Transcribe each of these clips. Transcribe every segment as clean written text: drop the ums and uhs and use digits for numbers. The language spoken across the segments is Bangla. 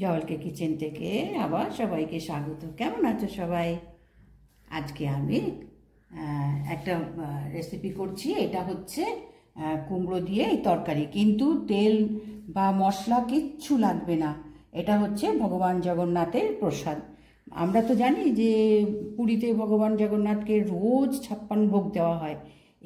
জলকে কিচেন থেকে আবার সবাইকে স্বাগত। কেমন আছো সবাই? আজকে আমি একটা রেসিপি করছি। এটা হচ্ছে কুমড়ো দিয়ে এই তরকারি, কিন্তু তেল বা মশলা কিচ্ছু লাগবে না। এটা হচ্ছে ভগবান জগন্নাথের প্রসাদ। আমরা তো জানি যে পুরীতে ভগবান জগন্নাথকে রোজ 56 ভোগ দেওয়া হয়,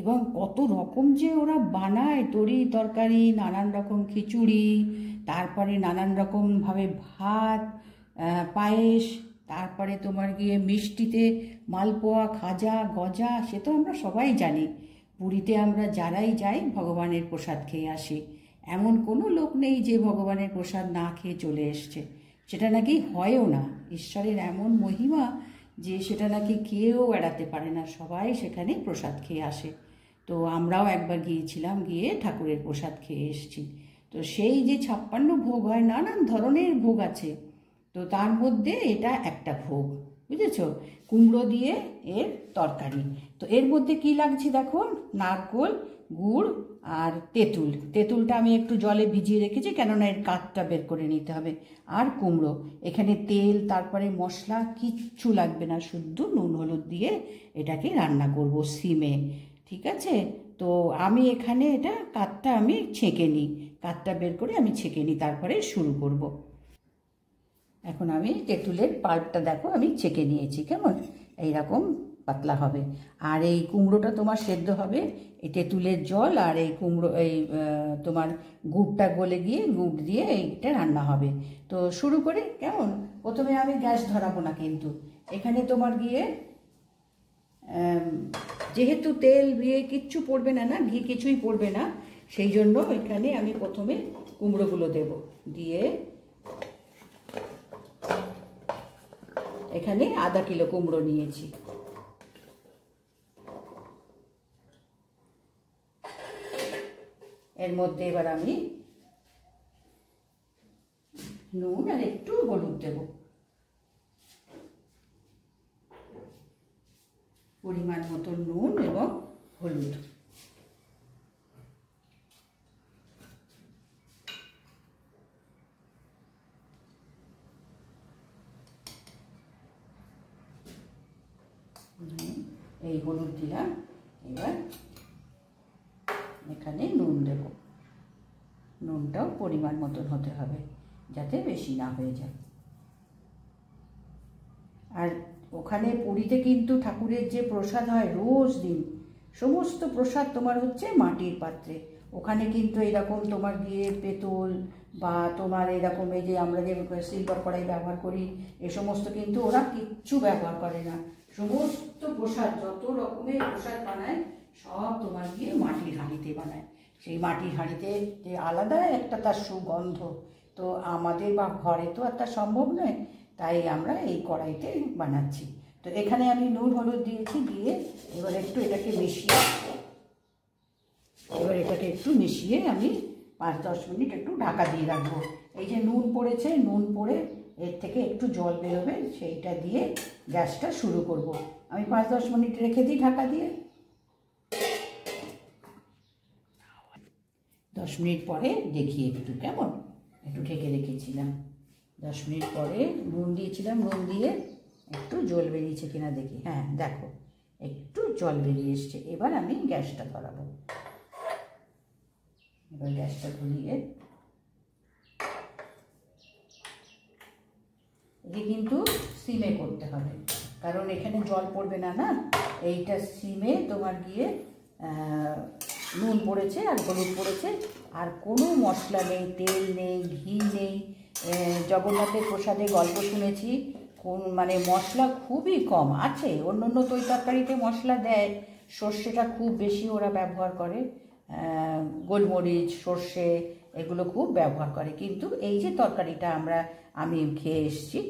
এবং কত রকম যে ওরা বানায় তরি তরকারি, নানান রকম খিচুড়ি, তারপরে নানান রকমভাবে ভাত, পায়েস, তারপরে তোমার গিয়ে মিষ্টিতে মালপোয়া, খাজা, গজা, সে তো আমরা সবাই জানি। পুরীতে আমরা যারাই যাই ভগবানের প্রসাদ খেয়ে আসি। এমন কোনো লোক নেই যে ভগবানের প্রসাদ না খেয়ে চলে এসছে। সেটা নাকি হয়ও না। ঈশ্বরের এমন মহিমা যে সেটা নাকি কেউ এড়াতে পারে না, সবাই সেখানে প্রসাদ খেয়ে আসে। তো আমরাও একবার গিয়েছিলাম, গিয়ে ঠাকুরের প্রসাদ খেয়ে এসেছি। তো সেই যে 56 ভোগ হয়, নানান ধরনের ভোগ আছে, তো তার মধ্যে এটা একটা ভোগ, বুঝেছো? কুমড়ো দিয়ে এর তরকারি। তো এর মধ্যে কি লাগছে দেখো, নারকোল, গুড় আর তেঁতুল। তেঁতুলটা আমি একটু জলে ভিজিয়ে রেখেছি, কেননা এর কাঠটা বের করে নিতে হবে। আর কুমড়ো, এখানে তেল তারপরে মশলা কিচ্ছু লাগবে না, শুধু নুন হলুদ দিয়ে এটাকে রান্না করব সিমে। ঠিক আছে? তো আমি এখানে এটা কাঠটা আমি ছেঁকে নিই, কাঠটা বের করে আমি ছেঁকে নিই, তারপরে শুরু করব। এখন আমি তেঁতুলের পাল্পটা দেখো আমি ছেঁকে নিয়েছি, কেমন এইরকম পাতলা হবে। আর এই কুমড়োটা তোমার সেদ্ধ হবে এই তেঁতুলের জল আর এই কুমড়ো, এই তোমার গুড়টা গলে গিয়ে গুড় দিয়ে এইটা রান্না হবে। তো শুরু করি কেমন। প্রথমে আমি গ্যাস ধরাবো না, কিন্তু এখানে তোমার গিয়ে যেহেতু তেল দিয়ে কিচ্ছু পড়বে না, ঘি কিছুই পড়বে না, সেই জন্য এখানে আমি প্রথমে কুমড়োগুলো দেব। দিয়ে এখানে আধা কিলো কুমড়ো নিয়েছি। এর মধ্যে এবার আমি নুন আর একটু হলুদ দেব, পরিমাণ মতো নুন এবং হলুদ। এই হলুদ দিলাম, এবার এখানে নুন দেব। নুনটাও পরিমাণ মতন হতে হবে, যাতে বেশি না হয়ে যায়। আর ওখানে পুরীতে কিন্তু ঠাকুরের যে প্রসাদ হয় রোজ দিন, সমস্ত প্রসাদ তোমার হচ্ছে মাটির পাত্রে। ওখানে কিন্তু এরকম তোমার গিয়ে পেতল বা তোমার এরকম এই যে আমরা যে সিলভার কড়াই ব্যবহার করি, এ সমস্ত কিন্তু ওরা কিচ্ছু ব্যবহার করে না। সমস্ত প্রসাদ, যত রকমের প্রসাদ বানায়, সব তোমার গিয়ে মাটির হাঁড়িতে বানায়। সেই মাটির হাঁড়িতে যে আলাদা একটা তার সুগন্ধ, তো আমাদের বা ঘরে তো আর তা সম্ভব নয়, তাই আমরা এই কড়াইতে বানাচ্ছি। তো এখানে আমি নুন হলুদ দিয়েছি, দিয়ে এবার একটু এটাকে মিশিয়ে আমি 5-10 মিনিট একটু ঢাকা দিয়ে রাখবো। এই যে নুন পড়েছে, নুন পড়ে এর থেকে একটু জল বেরোবে, সেইটা দিয়ে গ্যাসটা শুরু করব। আমি 5-10 মিনিট রেখে দিই ঢাকা দিয়ে। 10 মিনিট পরে দেখি একটু, কেমন একটু ঢেকে রেখেছিলাম। 10 মিনিট পরে নুন দিয়েছিলাম, নুন দিয়ে একটু জল বেরিয়েছে কিনা দেখি। হ্যাঁ দেখো, একটু জল বেরিয়ে এসছে। এবার আমি গ্যাসটা ধরাবো। এবার গ্যাসটা ধরিয়ে এটি কিন্তু সিমে করতে হবে, কারণ এখানে জল পড়বে না, এইটা সিমে তোমার গিয়ে নুন পড়েছে আর হলুদ পড়েছে, আর কোনো মশলা নেই, তেল নেই, ঘি নেই। জগন্নাথের প্রসাদে গল্প শুনেছি, মানে মশলা খুবই কম আছে। অন্য অন্য তরকারিতে মশলা দেয়, সর্ষেটা খুব বেশি ওরা ব্যবহার করে, গোলমরিচ, সর্ষে এগুলো খুব ব্যবহার করে। কিন্তু এই যে তরকারিটা আমি খেয়ে এসেছি,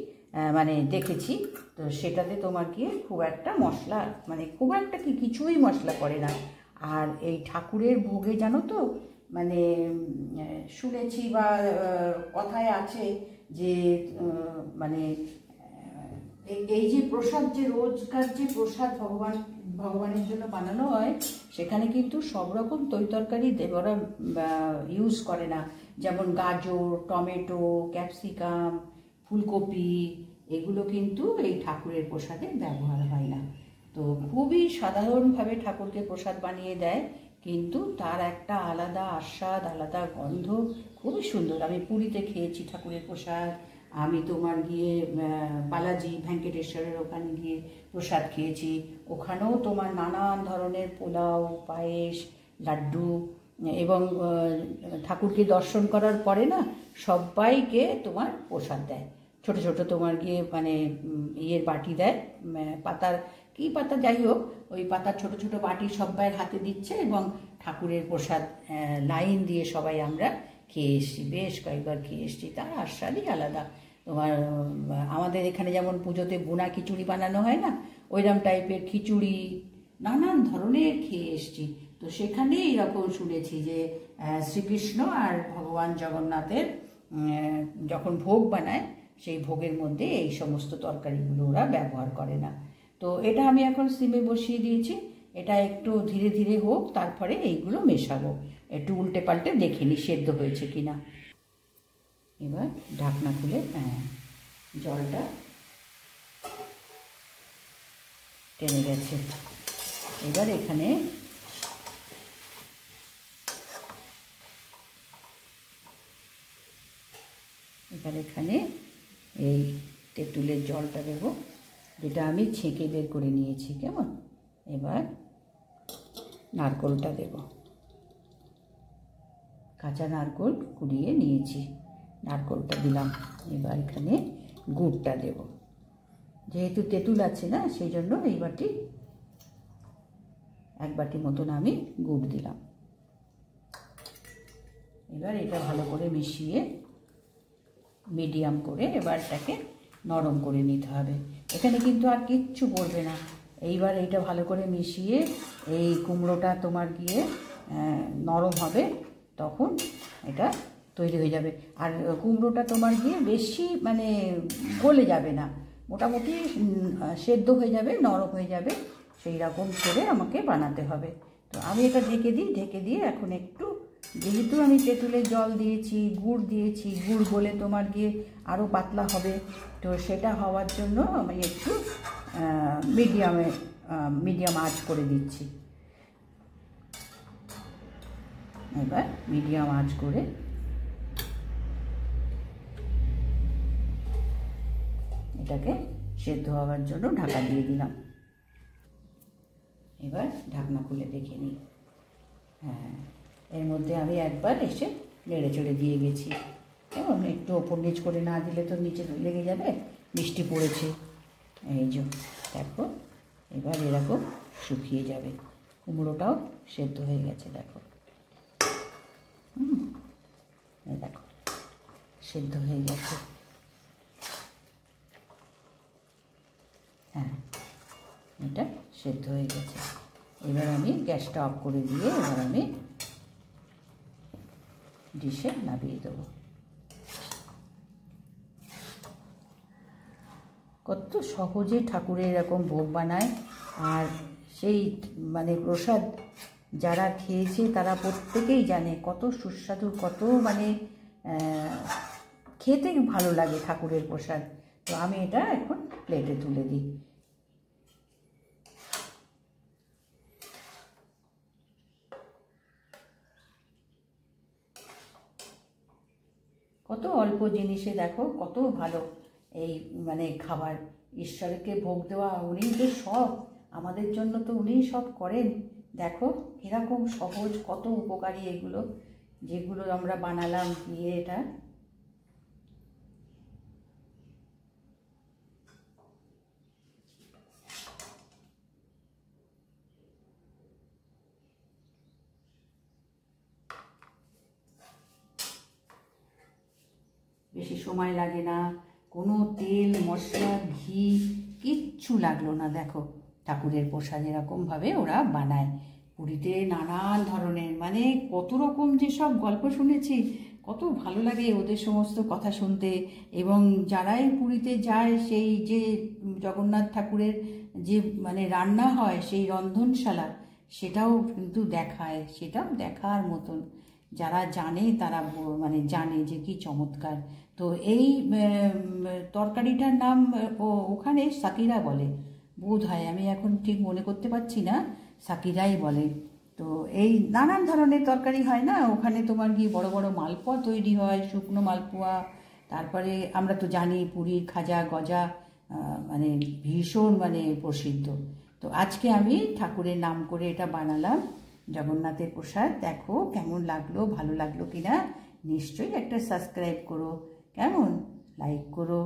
মানে দেখেছি, তো সেটাতে তোমার গিয়ে খুব একটা মশলা, মানে খুব একটা কিছুই মশলা করে না। আর এই ঠাকুরের ভোগে জানো তো, মানে শুনেছি বা কথায় আছে যে মানে এই যে প্রসাদ, যে রোজকার যে প্রসাদ ভগবানের জন্য বানানো হয়, সেখানে কিন্তু সব রকম তরকারি ওরা ইউজ করে না। যেমন গাজর, টমেটো, ক্যাপসিকাম, ফুলকপি, এগুলো কিন্তু এই ঠাকুরের প্রসাদে ব্যবহার হয় না। তো খুবই সাধারণভাবে ঠাকুরকে প্রসাদ বানিয়ে দেয়, কিন্তু তার একটা আলাদা আস্বাদ, আলাদা গন্ধ, খুবই সুন্দর। আমি পুরীতে খেয়েছি ঠাকুরের প্রসাদ, আমি তোমার গিয়ে বালাজি ভেঙ্কটেশ্বরের ওখানে গিয়ে প্রসাদ খেয়েছি, ওখানেও তোমার নানান ধরনের পোলাও, পায়েস, লাড্ডু, এবং ঠাকুরকে দর্শন করার পরে না সবাইকে তোমার প্রসাদ দেয়। ছোট ছোট তোমার গিয়ে মানে ইয়ের বাটি দেয়, পাতার কি পাতা যাই হোক, ওই পাতার ছোট ছোট বাটি সবাইয়ের হাতে দিচ্ছে, এবং ঠাকুরের প্রসাদ লাইন দিয়ে সবাই আমরা খেয়ে এসেছি, বেশ কয়েকবার খেয়ে এসেছি। তার আস্বাদই আলাদা। তোমার আমাদের এখানে যেমন পুজোতে বোনা খিচুড়ি বানানো হয় না, ওইরকম টাইপের খিচুড়ি নানান ধরনের খেয়ে এসেছি। তো সেখানে এরকম শুনেছি যে শ্রীকৃষ্ণ আর ভগবান জগন্নাথের যখন ভোগ বানায়, সেই ভোগের মধ্যে এই সমস্ত তরকারিগুলো ওরা ব্যবহার করে না। তো এটা আমি এখন সিমে বসিয়ে দিয়েছি, এটা একটু ধীরে ধীরে হোক, তারপরে এইগুলো মেশাবো। একটু উল্টে পাল্টে দেখে নি সেদ্ধ হয়েছে কিনা। এবার ঢাকনা খুলে জলটা টেনে গেছে। এবার এখানে এই তেঁতুলের জলটা দেবো, যেটা আমি ছেঁকে বের করে নিয়েছি। কেমন? এবার নারকোলটা দেব, কাঁচা নারকোল কুড়িয়ে নিয়েছি, নারকোলটা দিলাম। এবার এখানে গুড়টা দেব, যেহেতু তেঁতুল আছে না, সেই জন্য এই বাটি, এক বাটি মতন আমি গুড় দিলাম। এবার এটা ভালো করে মিশিয়ে মিডিয়াম করে এবার এটাকে নরম করে নিতে হবে। এখানে কিন্তু আর কিচ্ছু পড়বে না। এইবার এইটা ভালো করে মিশিয়ে এই কুমড়োটা তোমার গিয়ে নরম হবে, তখন এটা তৈরি হয়ে যাবে। আর কুমড়োটা তোমার গিয়ে বেশি মানে গলে যাবে না, মোটামুটি সেদ্ধ হয়ে যাবে, নরম হয়ে যাবে, সেই রকম করে আমাকে বানাতে হবে। তো আমি এটা ঢেকে দিই, ঢেকে দিয়ে এখন একটু, যেহেতু আমি তেঁতুলের জল দিয়েছি, গুড় দিয়েছি, গুড় গলে তোমার গিয়ে আরও পাতলা হবে, তো সেটা হওয়ার জন্য আমি একটু মিডিয়াম আঁচ করে দিচ্ছি। এবার মিডিয়াম আঁচ করে এটাকে সেদ্ধ হওয়ার জন্য ঢাকা দিয়ে দিলাম। এবার ঢাকনা খুলে দেখে নিই। হ্যাঁ, এর মধ্যে আমি একবার এসে নেড়ে চেড়ে দিয়ে গেছি। কেমন? একটু ওপর নিচ করে না দিলে তো নিচে লেগে যাবে, মিষ্টি পড়েছে। এই যে দেখো, এবার এরকম শুকিয়ে যাবে। কুমড়োটাও সেদ্ধ হয়ে গেছে, দেখো। দেখো সেদ্ধ হয়ে গেছে। হ্যাঁ, এটা সেদ্ধ হয়ে গেছে। এবার আমি গ্যাসটা অফ করে দিয়ে এবার আমি ডিশে নামিয়ে দেবো। কত সহজে ঠাকুরের এরকম ভোগ বানায়, আর সেই মানে প্রসাদ যারা খেয়েছে তারা প্রত্যেকেই জানে কত সুস্বাদু, কত মানে খেতে ভালো লাগে ঠাকুরের প্রসাদ। তো আমি এটা এখন প্লেটে তুলে দিই। কত অল্প জিনিসে দেখো কত ভালো এই মানে খাবার। ঈশ্বরকে ভোগ দেওয়া, উনি যে সব, আমাদের জন্য তো উনিই সব করেন। দেখো এরকম সহজ, কত উপকারী এগুলো, যেগুলো আমরা বানালাম দিয়ে। এটা বেশি সময় লাগে না, কোনো তেল মশলা ঘি কিচ্ছু লাগলো না। দেখো ঠাকুরের প্রসাদ এরকমভাবে ওরা বানায়। পুরীতে নানান ধরনের মানে কত রকম যে সব গল্প শুনেছি, কত ভালো লাগে ওদের সমস্ত কথা শুনতে। এবং যারাই পুরীতে যায়, সেই যে জগন্নাথ ঠাকুরের যে মানে রান্না হয়, সেই রন্ধনশালা, সেটাও কিন্তু দেখায়, সেটাও দেখার মতন। যারা জানে তারা মানে জানে যে কি চমৎকার। তো এই তরকারিটার নাম ওখানে সাকিরা বলে বোধ হয়, আমি এখন ঠিক মনে করতে পারছি না, সাকিরাই বলে। তো এই নানান ধরনের তরকারি হয় না ওখানে, তোমার গিয়ে বড় বড় মালপোয়া তৈরি হয়, শুকনো মালপোয়া, তারপরে আমরা তো জানি পুরি, খাজা, গজা, মানে ভীষণ মানে প্রসিদ্ধ। তো আজকে আমি ঠাকুরের নাম করে এটা বানালাম, জগন্নাথের প্রসাদ। দেখো কেমন লাগলো, ভালো লাগলো কিনা, নিশ্চয়ই একটা সাবস্ক্রাইব করো, কেমন, লাইক করো।